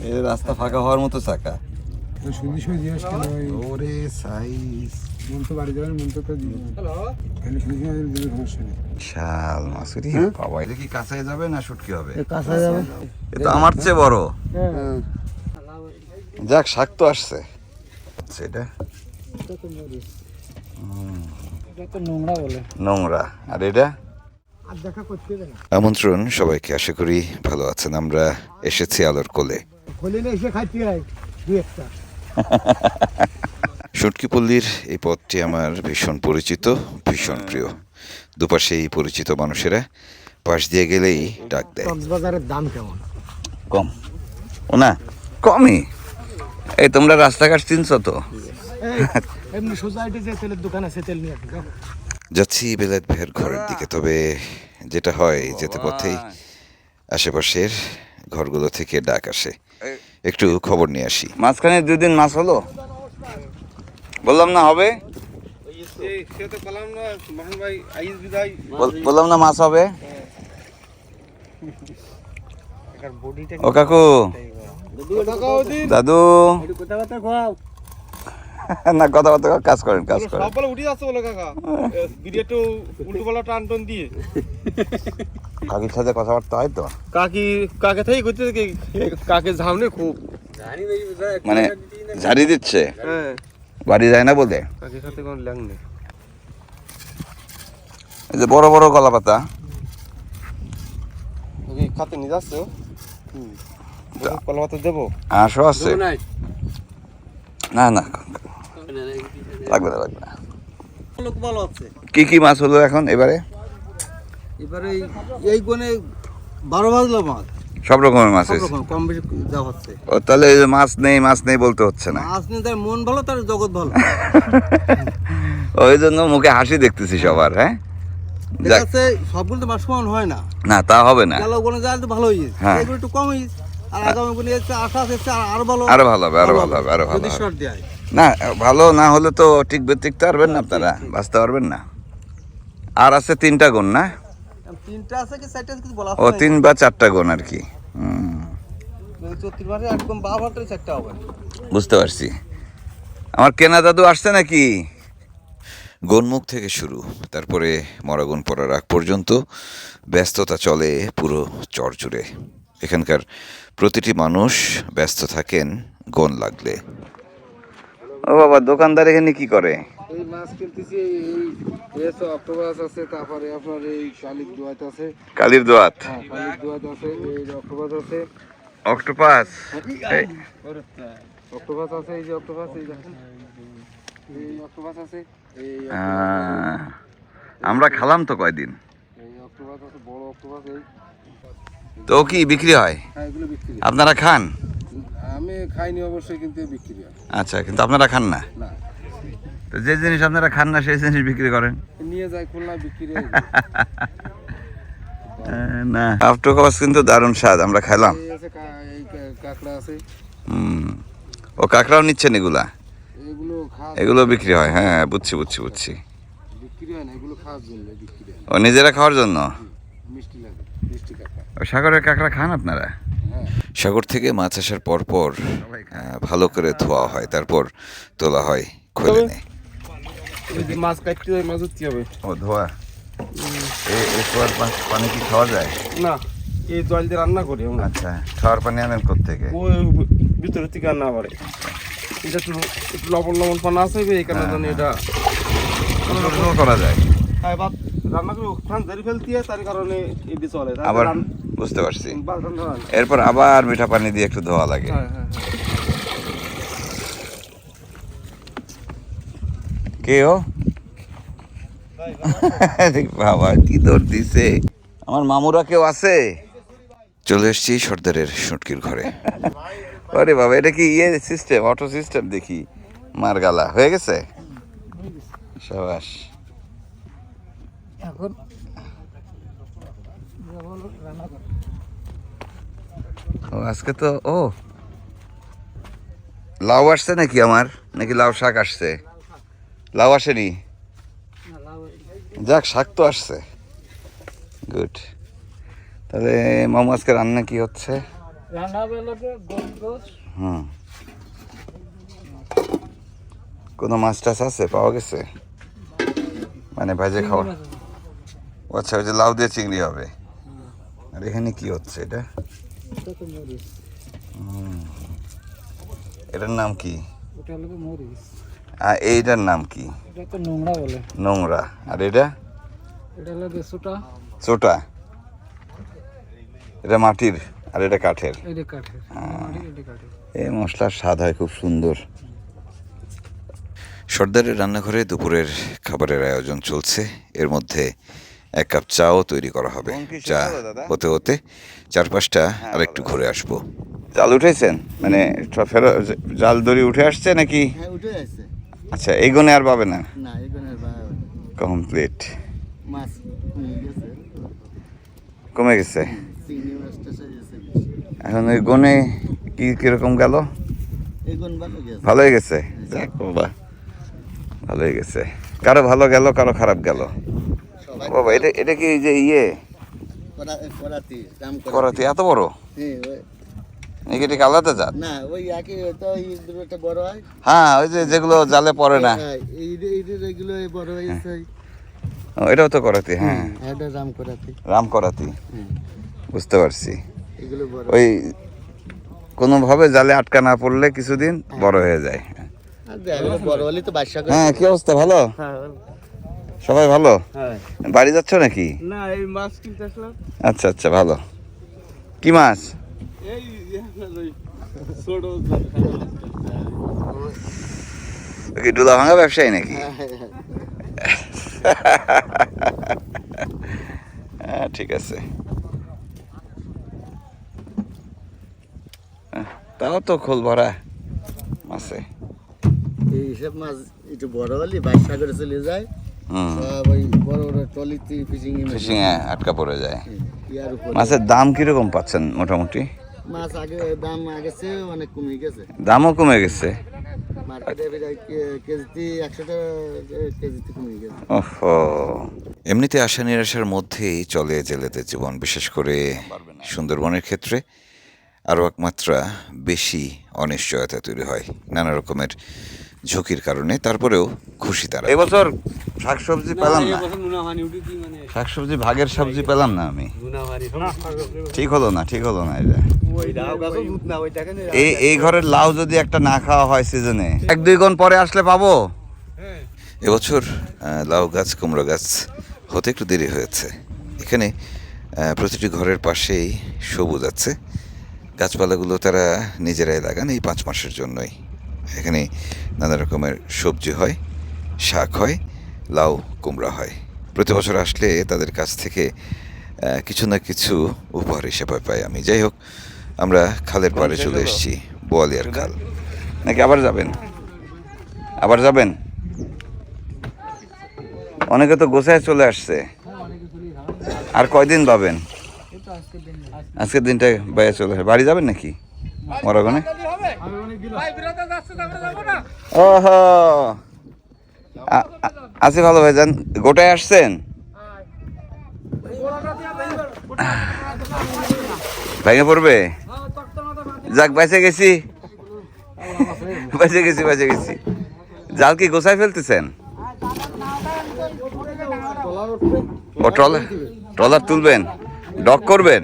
এই রাস্তা ফাঁকা হওয়ার মতো চাকা। সুদি সুদি আসছে না ভাই। ওরে সাইজ মন তো বাড়ি যাবেন, মন তো দিবেন। এখানে সুদি সুদি দিলে সমস্যা নেই। শাল মাছুরি বাবা, এটা কি কাঁচায় যাবে না শুটকি হবে? কাঁচা যাবে। এটা আমার চেয়ে বড়। হ্যাঁ। যাক, শাক তো আসছে। এটা নোংরা বলে। নোংরা। আর এটা আর দেখা করতে না। আমন্ত্রণ সবাইকে, আশা করি ভালো আছেন। আমরা এসেছি আলোর কোলে। খোলে না এসে খাইতে হয় দুই একটা। শুটকিপল্লীর এই পথটি আমার ভীষণ পরিচিত, ভীষণ প্রিয়। দুপাশেই পরিচিত মানুষেরা, পাশ দিয়ে গেলেই ডাক দেয়। কক্সবাজারের দাম কেমন? কম ও না, কমই। এই তোমরা রাস্তাঘাট চিনছো তো? এমনি সোসাইটি যে তেলের দোকান আছে, তেল নিয়ে যাও। যাচ্ছি বেলায়েত ভাইয়ের ঘরের দিকে। তবে যেটা হয়, যেতে পথেই আশেপাশের ঘরগুলো থেকে ডাক আসে, একটু খবর নিয়ে আসি। মাঝখানে 2 দিন মাছ হলো, বললাম না হবে, বললাম না মাছ হবে। ও কাকু, দাদু, না কথাবার্তা কাজ করেন, কাজ করেন। কাকির সাথে কথাবার্তা হয় তো? মানে ঝাড়ি দিচ্ছে, বাড়ি যায় না বলে। এই যে বড় বড় কলা পাতা খাতে নিয়ে যাচ্ছে, কলা পাতা দেবো। আশো আছে? না না, লাগবে না, লাগবে না। ভালো আছে। কি কি মাছ হলো এখন এবারে? এবারে এই কোণে 12 বাজলো মাছ, সব রকমের মাছ সব হয়েছে। রকম কম বেশি দেওয়া হচ্ছে। ও তাহলে এই যে মাছ নেই, মাছ নেই বলতে হচ্ছে না। মাছ নিয়ে তার মন ভালো, তার জগৎ ভালো। ওই জন্য মুখে হাসি দেখতেছি সবার। হ্যাঁ, দেখা যাচ্ছে সবগুলো তো মাছ সমান হয় না, না তা হবে না। গেল কোণে যায় তো ভালো হয়েছে, হ্যাঁ। এগুলো একটু কম হয়েছে। আর আগামী কোণে এসছে আশা আছে, আরো ভালো, আরো ভালো হবে, আরো ভালো হবে, আরো ভালো যদি হবে। শর্ট দেয়। না, ভালো না হলে তো টিকতে পারবেন না আপনারা, বাঁচতে পারবেন না। আর আছে 3টা গুণ না? 3টা আছে কি 4টা কিছু বলা ও 3 বা 4টা গুণ আর কি। 34 মাসে একদম 12 4টা হবে। বুঝতে পারছি। আমার কেনা দাদু আসছে নাকি? গোনমুখ থেকে শুরু, তারপরে মরাগুন পড়ার আগ পর্যন্ত ব্যস্ততা চলে পুরো চর জুড়ে। এখানকার প্রতিটি মানুষ ব্যস্ত থাকেন গোন লাগলে। ও বাবা, দোকানদার এখানে কি করে? এই মাছ কিনতেছি, এই অক্টোপাস আছে, তারপরে আপনার এই শালিক দোয়াত আছে, কালির দোয়াত, শালিক দোয়াত আছে, এই অক্টোপাস আছে, অক্টোপাস, অক্টোপাস আছে, এই যে অক্টোপাস, এই দেখেন, এই অক্টোপাস আছে, এই আমরা খালাম তো কয়দিন। এই অক্টোপাস আছে, বড় অক্টোপাস। এই তো কি বিক্রি হয়? হ্যাঁ, এগুলো বিক্রি। আপনারা খান? আমি খাইনি অবশ্যই, কিন্তু বিক্রি হয়। আচ্ছা, কিন্তু আপনারা খান না? না, তো যে জিনিস আপনারা খান না সেই জিনিস বিক্রি করেন? নিয়ে যায় খুলনা, বিক্রি হয়। না, অক্টোপাস কিন্তু দারুণ স্বাদ, আমরা খেলাম। এই আছে, এই কাঁকড়া আছে। ও কাঁকড়াও নিচ্ছেন এগুলা? এগুলো এগুলো বিক্রি হয়? হ্যাঁ, বুঝছি বুঝছি বুঝছি। বিক্রি হয় না, এগুলো খাওয়ার জন্য বিক্রি হয়। ও নিজেরা খাওয়ার জন্য? মিষ্টি লাগে, মিষ্টি কাঁকড়া। ও সাগরের কাঁকড়া খান আপনারা? হ্যাঁ। সাগর থেকে মাছ আসার পর ভালো করে ধোয়া হয়, তারপর তোলা হয় খোলেনে। এই যে মাছ কাটতে হয়, মাছ ধরতে হবে। ও ধোয়া, এই ধোয়ার পানি কি খাওয়া যায়? না, এই জল দিয়ে রান্না করি আমরা। আচ্ছা, খাওয়ার পানি আনেন কোত্থেকে? ওই ভিতরের থেকে রান্না করে। এটা একটু লবণ পানা আছে, এই কারণে জন্য এটা করা যায়। হ্যাঁ, ভাত রান্না করে ওখান ধরে ফেলতে হয়, তার কারণে এটি চলে। আবার বুঝতে পারছি, ভাত রান্না হয় না। এরপর আবার মিঠা পানি দিয়ে একটু ধোয়া লাগে। হ্যাঁ, হ্যাঁ, কে ও? বাবা কি দৌড় দিছে! আমার মামুরা কেউ আছে? চলে এসছি সর্দারের শুটকির ঘরে। আরে বাবা, এটা কি ইয়ে সিস্টেম, অটো সিস্টেম দেখি। মার গালা হয়ে গেছে, সাবাস। এখন রান্না কর। ও আজকে তো লাউ আসছে নাকি আমার, নাকি লাউ শাক আসছে? লাউ আসেনি? যাক, শাক তো আসছে, গুড। তাহলে মামু আজকে রান্না কি হচ্ছে? রান্না বেলাতে গোলগোস হুম, কোনো মাছ টাছ আছে পাওয়া গেছে মানে ভাজে খাওয়া? ও আচ্ছা, ওই যে লাউ দিয়ে চিংড়ি হবে। আর এখানে কি হচ্ছে এটা? এটা তো মরিচ, এটার নাম কি? ওটা হলো মরিচ, আর এইটার নাম কি? এটা তো নোংরা বলে। নোংরা। আর এটা? এটা হলো বেসুটা, চোটা। এটা মাটির আর এটা কাঠের। এটা কাঠের, এটা কাঠের। এই মশলার স্বাদ হয় খুব সুন্দর। সর্দারের রান্নাঘরে দুপুরের খাবারের আয়োজন চলছে। এর মধ্যে 1 কাপ চাও তৈরি করা হবে। চা হতে হতে চারপাশটা আর একটু ঘুরে আসবো। জাল উঠেছেন মানে জাল দড়ি উঠে আসছে নাকি? হ্যাঁ উঠে আসছে। আচ্ছা, এই গুণে আর পাবে না? না এখানে কমপ্লিট। মাছ কমে গেছে, কমে গেছে। চিংড়ি মাছটা সারিয়েছে। এখন ওই গুণে কি কিরকম গেল? এগুন ভালো গেছে। ভালোই গেছে। যাক বাবা, ভালোই গেছে। কারো ভালো গেল, কারো খারাপ গেল। সবাই বাবা, এটা এটা কি যে করাতি রাম করাতে এত বড়? হ্যাঁ ওই এটি আলাদা জাত? না ওই একই তো এই দুটোটা বড় হয়। হ্যাঁ, ওই যে যেগুলো জালে পড়ে না। হ্যাঁ এই এগুলো বড় হয়েছে। ও, এটাও তো করাতি। হ্যাঁ, এটা রাম করাতি। রাম করাতি, হুম বুঝতে পারছি। এগুলো বড়। ওই কোনোভাবে জালে আটকা না পড়লে কিছুদিন বড় হয়ে যায়। আর এগুলো বড় হলে তো বাদশা করে। হ্যাঁ, কি অবস্থা? ভালো? হ্যাঁ সবাই ভালো? হ্যাঁ। বাড়ি যাচ্ছ নাকি? না এই মাছ কিনতে আসলাম। আচ্ছা আচ্ছা, ভালো। কি মাছ? এই ওই ছোট কি ডুলা ভাঙা ব্যবসায়ী নাকি? হ্যাঁ, ঠিক আছে। তাও তো খোল ভরা মাছে। এই সব মাছ একটু বড় হলে বাদশা করে চলে যায়। হুম, সব ওই বড় বড় ট্রলিতে ফিশিং ফিশিং এ আটকা পড়ে যায়। ইয়ার উপর মাছের দাম কিরকম পাচ্ছেন মোটামুটি? মাছ আগে দাম আগে চেয়ে অনেক কমে গেছে। দামও কমে গেছে। মার্কেটে কেজিতে 100 টাকা কেজিতে কমে গেছে। ওহো। এমনিতে আশা নিরাশার মধ্যেই চলে জেলেদের জীবন, বিশেষ করে সুন্দরবনের ক্ষেত্রে আরও একমাত্রা বেশি অনিশ্চয়তা তৈরি হয় নানা রকমের ঝুঁকির কারণে। তারপরেও খুশি তারা। এবছর শাকসবজি পেলাম না, শাকসবজি ভাগের সবজি পেলাম না আমি। ঠিক হলো না, ঠিক হলো না এটা। এই ঘরের লাউ যদি একটা না খাওয়া হয় সিজনে, 1-2 গুণ পরে আসলে পাবো। এবছর লাউ গাছ, কুমড়ো গাছ হতে একটু দেরি হয়েছে। এখানে প্রতিটি ঘরের পাশেই সবুজ আছে। গাছপালাগুলো তারা নিজেরাই লাগান এই 5 মাসের জন্যই। এখানে নানা রকমের সবজি হয়, শাক হয়, লাউ কুমড়া হয়। প্রতি বছর আসলে তাদের কাছ থেকে কিছু না কিছু উপহার হিসেবে পাই আমি। যাই হোক, আমরা খালের পাড়ে চলে এসেছি, বোয়ালিয়ার খাল। নাকি আবার যাবেন? আবার যাবেন? অনেকে তো গোছায় চলে আসছে। আর কয়দিন পাবেন? আজকের দিনটা বাইরে চলে আসে। বাড়ি যাবেন নাকি মরাগনে? ওহো, আছি ভালো ভাইজান। গোটায় আসছেন? ভেঙে পড়বে? যাক, বেঁচে গেছি, বেঁচে গেছি, বেঁচে গেছি। জাল কি গোছায় ফেলতেছেন? ও ট্রলার তুলবেন, ডক করবেন?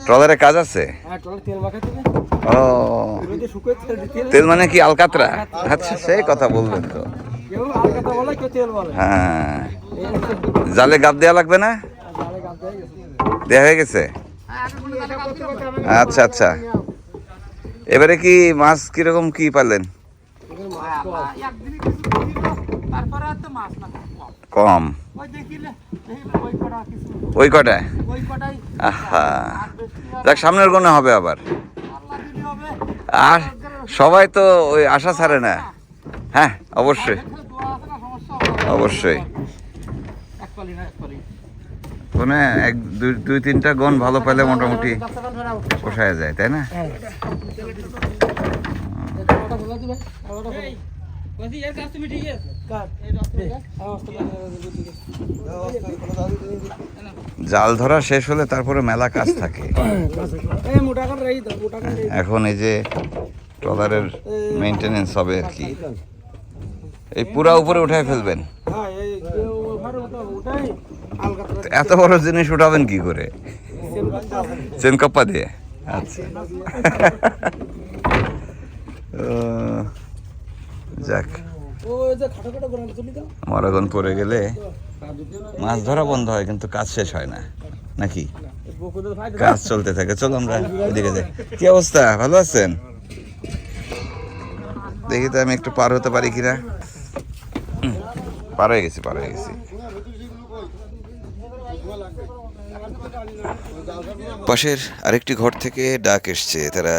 ট্রলারে কাজ আছে? ও, তেল মানে কি আলকাতরা? আচ্ছা, সেই কথা বলবেন তো। হ্যাঁ, জালে গাব দেওয়া লাগবে না? দেয়া হয়ে গেছে? আচ্ছা আচ্ছা। এবারে কি মাছ কিরকম কি পালেন? কম? ওই কটায়? আহা, যাক, সামনের কোণে হবে আবার। আর সবাই তো ওই আশা ছাড়ে না। হ্যাঁ, অবশ্যই অবশ্যই। কোনে 1-2-3টা গন ভালো পেলে মোটামুটি পোষায় যায়, তাই না? জাল ধরা শেষ হলে তারপরে মেলা কাজ থাকে। এখন এই যে ট্রলারের মেইনটেনেন্স হবে আর কি। এই পুরা উপরে উঠায় ফেলবেন, এত বড় জিনিস উঠাবেন কি করে? চেন কাপ্পা দিয়ে? আচ্ছা যাক, মরাগন পড়ে গেলে মাছ ধরা বন্ধ হয় কিন্তু কাজ শেষ হয় না নাকি? কাজ চলতে থাকে। চলো আমরা ওইদিকে যাই। কি অবস্থা, ভালো আছেন? দেখি তো আমি একটু পার হতে পারি কিনা। পার হয়ে গেছি, পার হয়ে গেছি। পাশের আরেকটি ঘর থেকে ডাক এসছে, তারা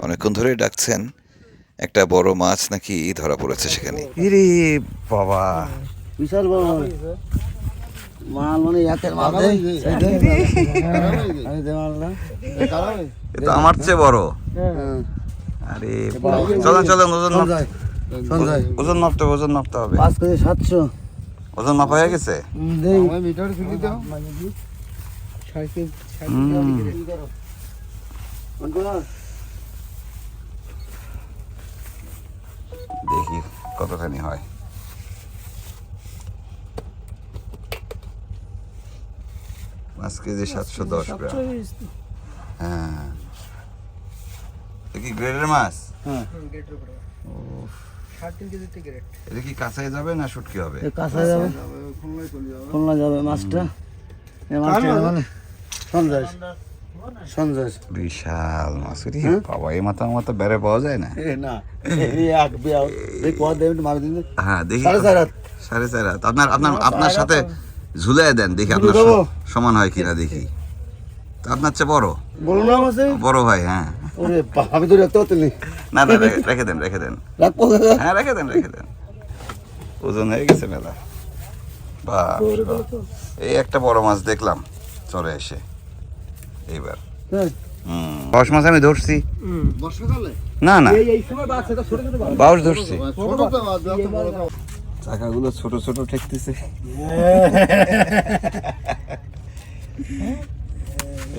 অনেকক্ষণ ধরে ডাকছেন। একটা বড় মাছ নাকি ধরা পড়েছে সেখানে। ইরে বাবা, বিশাল বড় মাল, মানে ইয়াতের মাল। এ তো আমার চেয়ে বড়। আরে চলেন চলেন, ওজন মাপতে হবে, ওজন মাপতে হবে। 5 কেজি 700 ওজন মাপা হয়ে গেছে। দেখি কতখানি হয়। 5 কেজি 710 গ্রাম। হ্যাঁ, কি গ্রেডের মাছ? হ্যাঁ, এটা কি কাঁচাই যাবে না শুটকি হবে? কাঁচা যাবে, খুলনা যাবে মাছটা। এই মাছটা মানে সঞ্জয় বিশাল মাছ রে বাবা, এই মাথা মাথা বেড়ে পাওয়া যায় না। না, এই এক বিয়া এই কোয়া দেবেন মার দিন। হ্যাঁ দেখি, 4.5 রাত। 4.5 রাত। আপনার সাথে ঝুলাই দেন, দেখি আপনার সমান হয় কিনা দেখি। তো আপনার চেয়ে বড় বলুন না মাছে বড় ভাই। হ্যাঁ, ওরে আমি তো রাখতে পারতেনি। না না, রেখে দেন, রেখে দেন। রাখবো? হ্যাঁ রেখে দেন, রেখে দেন। ওজন হয়ে গেছে মেলা। বাহ, এই একটা বড় মাছ দেখলাম চলে এসে এইবার। বাউস মাছ আমি ধরছি। বর্ষাকালে না না, এই সময় বাচ্চা ছোট ছোট বাউস ধরছি। ছোট তো বড়। চাকাগুলো ছোট ছোট ঠেকতেছে।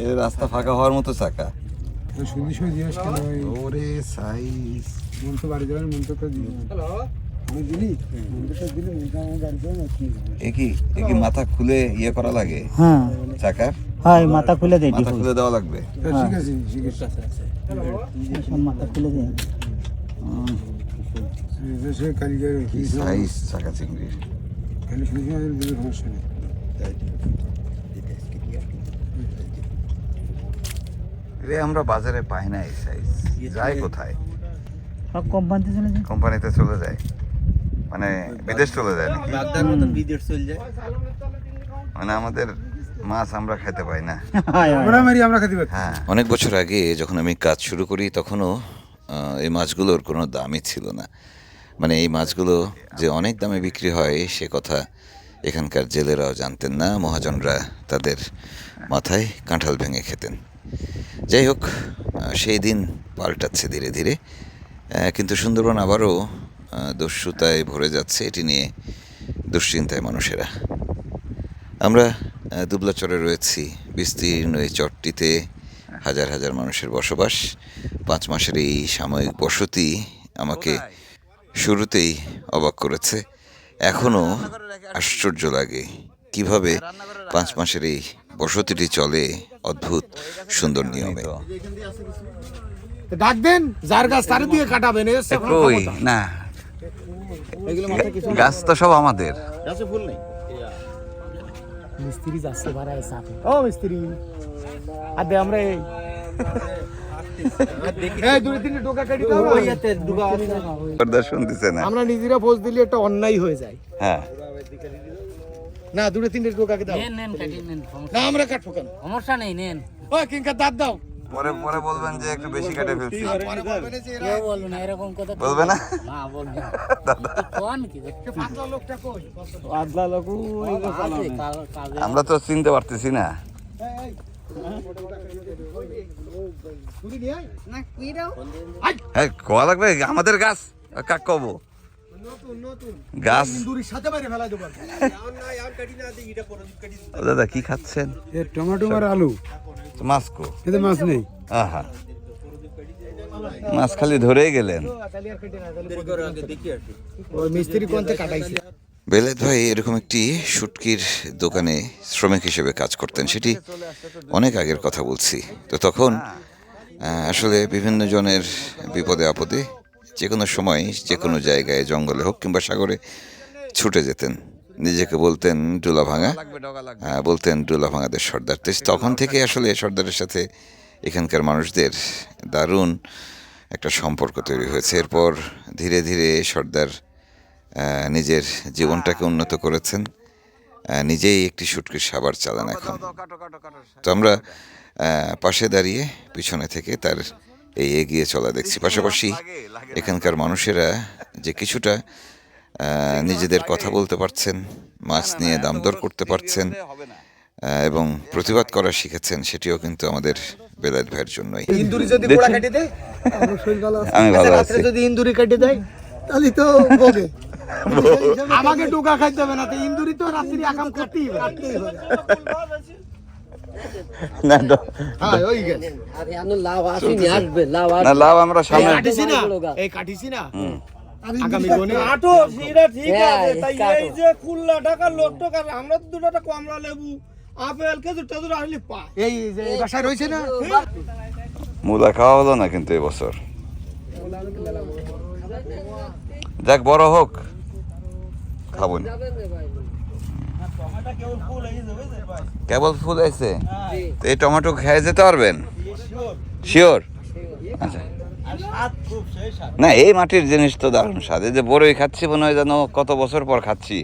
এই রাস্তা ফাঁকা হওয়ার মতো চাকা। সুদি সুদি জিনিস কেন ভাই? ওরে সাইজ। মন তো বাড়ি যাবেন, মন তো দিই। হ্যালো, আমি দিলি মনটা দিলি, মনটা আমার বাড়ি যাবেন কি? এ কি মাথা খুলে ইয়ে করা লাগে? হ্যাঁ চাকার হ্যাঁ মাথা খুলে দেয়, মাথা খুলে দেওয়া লাগবে। ঠিক আছে, ঠিক আছে। সব মাথা খুলে দেয়। সে কারিগর কি সাইজ চাকা চিংড়ির। খালি শুধু আমাদের দিলে সমস্যা নেই। রে আমরা বাজারে পাই না এই সাইজ। যায় কোথায়? সব কোম্পানিতে চলে যায়। কোম্পানিতে চলে যায়, মানে বিদেশ চলে যায় নাকি? বিদেশ চলে যায়। মানে আমাদের মাছ আমরা খেতে পাই না। আমরা মারি, আমরা খেতে পারি। হ্যাঁ, অনেক বছর আগে যখন আমি কাজ শুরু করি তখনও এই মাছগুলোর কোনো দামই ছিল না। মানে এই মাছগুলো যে অনেক দামে বিক্রি হয় সে কথা এখানকার জেলেরাও জানতেন না। মহাজনরা তাদের মাথায় কাঁঠাল ভেঙে খেতেন। যাই হোক, সেই দিন পাল্টাচ্ছে ধীরে ধীরে, কিন্তু সুন্দরবন আবারও দস্যুতায় ভরে যাচ্ছে। এটি নিয়ে দুশ্চিন্তায় মানুষেরা। আমরা দুবলাচরে রয়েছি। বিস্তীর্ণ এই চরটিতে হাজার হাজার মানুষের বসবাস। 5 মাসের এই সাময়িক বসতি আমাকে শুরুতেই অবাক করেছে। এখনও আশ্চর্য লাগে কিভাবে 5 মাসের এই বসতিটি চলে অদ্ভুত সুন্দর নিয়মে। ডাক দেন, যার গাছ তার দিয়ে কাটাবেন। কই না, গাছ তো সব আমাদের। গাছে ফুল নেই। মিস্ত্রি যাচ্ছে ভাড়ায় চাপে। ও মিস্ত্রি আর দে আমরা এই দুই তিনটে টোকা কাটি দাও। প্রদর্শন দিছে না। আমরা নিজেরা পোজ দিলে একটা অন্যায় হয়ে যায়। হ্যাঁ, না, দুটো তিনটে টোকাকে দাও। নেন নেন কাটি নেন, না, আমরা কাটবো কেন? সমস্যা নেই, নেন। ওই কিংকা দাঁত দাও। পরে পরে বলবেন যে একটু বেশি কেটে ফেলছি। কেউ বলবে না এরকম কথা। বলবে না? না বলবে না। দাদা, কোন কি পাতলা লোকটা কই? আদলা লোক আছে কাজে। আমরা তো চিনতে পারতেছি না। ছুরি নিয়ে আয়। না, কি দাও? হ্যাঁ, কোয়া লাগবে আমাদের গাছ, কাক কব। গাছ। ইন্দুরির সাথে বাইরে ফেলা দেবো ও দাদা কি খাচ্ছেন? এ টমেটো আর আলু, মাছ কো? এতে মাছ নেই। আহা, মাছ খালি ধরেই গেলেন। ওই মিস্ত্রি কোনতে কাটাইছে। বেলায়েত ভাই এরকম একটি শুটকির দোকানে শ্রমিক হিসেবে কাজ করতেন, সেটি অনেক আগের কথা বলছি। তো তখন আসলে বিভিন্ন জনের বিপদে আপদে যে কোনো সময় যে কোনো জায়গায়, জঙ্গলে হোক কিংবা সাগরে ছুটে যেতেন। নিজেকে বলতেন ডুলা ভাঙা, বলতেন ডুলা ভাঙাদের সর্দার। তো তখন থেকে আসলে সর্দারের সাথে এখানকার মানুষদের দারুণ একটা সম্পর্ক তৈরি হয়েছে। এরপর ধীরে ধীরে সর্দার নিজের জীবনটাকে উন্নত করেছেন, নিজেই একটি শুটকির সাবার চালান এখন। তো আমরা পাশে দাঁড়িয়ে পিছনে থেকে তার এই এগিয়ে চলা দেখছি। পাশাপাশি এখানকার মানুষেরা যে কিছুটা নিজেদের কথা বলতে পারছেন, মাছ নিয়ে দাম দর করতে পারছেন এবং প্রতিবাদ করা শিখেছেন, সেটিও কিন্তু আমাদের বেলায়েত ভাইয়ের জন্যই। ইন্দুরি যদি গোড়া কেটে দেয়, আমার শরীর ভালো আছে। আমি ভালো আছি। রাত্রে যদি ইন্দুরি কেটে দেয়, তাহলে তো বগে আমাকে টোকা খাইতে হবে না, তো ইন্দুরি তো রাত্রি আকাম করতেই হবে। না হ্যাঁ, ওই গেছে। না, লাভ আমরা সামনে কাটিছি না, এই কাটিছি না, আগামী গনে আটো সেটা ঠিক আছে, তাই এই যে খুলনা ঢাকার লোক টোকার আমরা দুটোটা কমলা লেবু আপেল খেজুর টেজুর আসলে পাই। এই যে এই বাসায় রয়েছে না, মূলা খাওয়া হলো না কিন্তু এবছর। যাক, বড় হোক, খাবো না। কেবল ফুল আছে, তো এই টমেটো খেয়ে যেতে পারবেন? শিওর? আচ্ছা, না এই মাটির জিনিস তো দারুণ স্বাদ। এই যে বড়ই খাচ্ছি মনে হয় যেন কত বছর পর খাচ্ছি।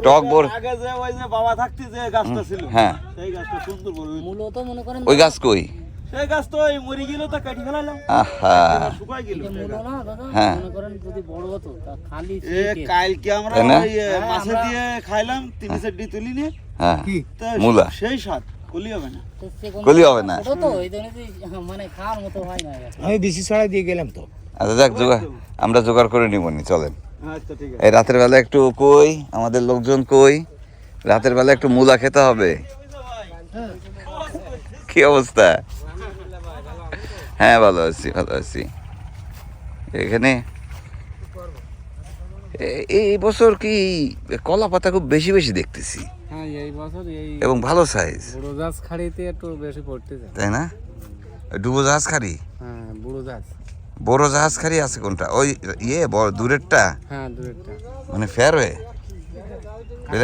টক বড়, আগে যে ওই যে বাবা থাকতে যে গাছটা ছিল, হ্যাঁ সেই গাছটা সুন্দর বড় মূলত মনে করেন ওই গাছ কই? সেই গাছ তো এই মরে গেল, তা কাটি ফেলাইলাম, আহা, শুকাই গেল। মূল না দাদা, হ্যাঁ। মনে করেন যদি বড় হতো তা খালি এ কালকে আমরা তাই না? ওই মাছে দিয়ে খাইলাম, 3-4 ডি তুলি নিয়ে, হ্যাঁ তা মূলা সেই স্বাদ কলি হবে না। কলি হবে না। ছোট তো এই জন্য মানে খাওয়ার মতো হয় না। আমি বেশি ছড়াই দিয়ে গেলাম তো। আচ্ছা যাক, আমরা জোগাড় করে নিবনি, চলেন। আচ্ছা ঠিক আছে। এই রাতের বেলা একটু কই, আমাদের লোকজন কই, রাতের বেলা একটু মূলা খেতে হবে। কি অবস্থা? হ্যাঁ ভালো আছি, ভালো আছি। এখানে এই বছর কি কলা পাতা খুব বেশি বেশি দেখতেছি, হ্যাঁ এই বছর এই এবং ভালো সাইজ, বুড়ো জাহাজ খাড়িতে একটু বেশি পড়তেছে। তাই না? ডুবো জাহাজ খারি, হ্যাঁ বুড়ো জাহাজ, বড় জাহাজ খারি আছে কোনটা? ওই বড় দূরেরটা, হ্যাঁ দূরেরটা। মানে ফেয়ারওয়ে।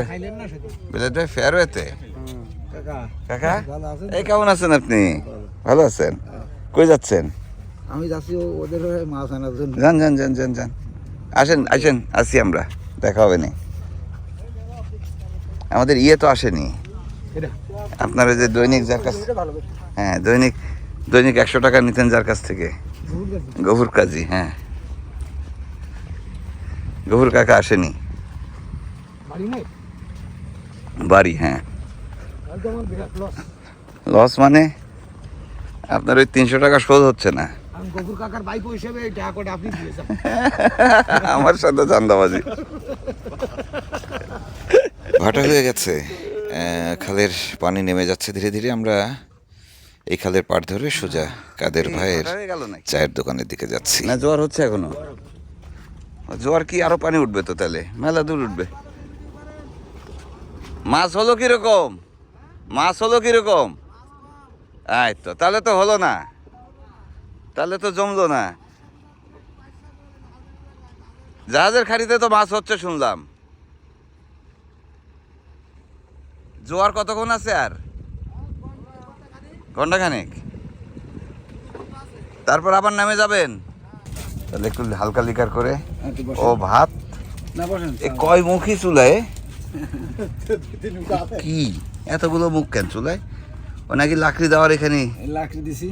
খাইলেন না সেদিন? বেলায়েত ভাই ফেয়ারওয়েতে। কাকা, কাকা ভালো আছেন? এই কেমন আছেন আপনি? ভালো আছেন? কই যাচ্ছেন? আমি যাচ্ছি ওদের মাছ আনার জন্য। যান যান যান যান যান, আসেন আসেন, আসি আমরা, দেখা হবে না। আমাদের তো আসেনি আপনার ওই যে দৈনিক যার কাছ, হ্যাঁ দৈনিক 100 টাকা নিতেন যার কাছ থেকে, গফুর কাজী। হ্যাঁ গফুর কাকা আসেনি বাড়ি নেই, বাড়ি। হ্যাঁ আর তো আমার বিরাট লস। লস মানে আপনার ওই 300 টাকা শোধ হচ্ছে না। আমি গফুর কাকার বাইক হিসেবে এই টাকাটা আপনি দিয়েছেন। আমার সাথে চান্দাবাজি। ভাটা হয়ে গেছে, খালের পানি নেমে যাচ্ছে ধীরে ধীরে। আমরা এই খালের পাড় ধরে সোজা কাদের ভাইয়ের চায়ের দোকানের দিকে যাচ্ছি। না জোয়ার হচ্ছে এখনো? জোয়ার কি আরো পানি উঠবে তো, তাহলে মেলা দূর উঠবে। মাছ হলো কিরকম? মাছ হলো কিরকম? এই তো, তাহলে তো হলো না, তাহলে তো জমলো না। জাহাজের খাড়িতে তো মাছ হচ্ছে শুনলাম। জোয়ার কতক্ষণ আছে আর? ঘন্টাখানেক, তারপর আবার নামে যাবেন? তাহলে একটু হালকা লিকার করে। ও ভাত এ কয় মুখী চুলায়? কি এতগুলো মুখ কেন চুলায়? ও নাকি লাকড়ি দেওয়ার এখানে লাকড়ি দিছি।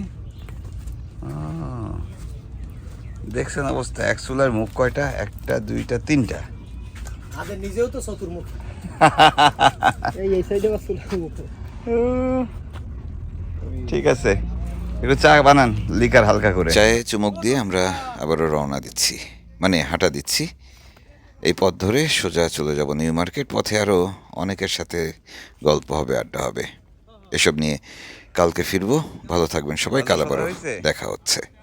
দেখছেন অবস্থা, এক চুলার মুখ কয়টা? 1টা 2টা 3টা। আদের নিজেও তো চতুর্মুখ। এই সাইডে বাসুল ঠিক আছে, একটু চা বানান, লিকার হালকা করে। চায়ে চুমুক দিয়ে আমরা আবারও রওনা দিচ্ছি, মানে হাঁটা দিচ্ছি। এই পথ ধরে সোজা চলে যাব নিউ মার্কেট। পথে আরও অনেকের সাথে গল্প হবে, আড্ডা হবে। এসব নিয়ে কালকে ফিরবো। ভালো থাকবেন সবাই, কাল আবারও দেখা হচ্ছে।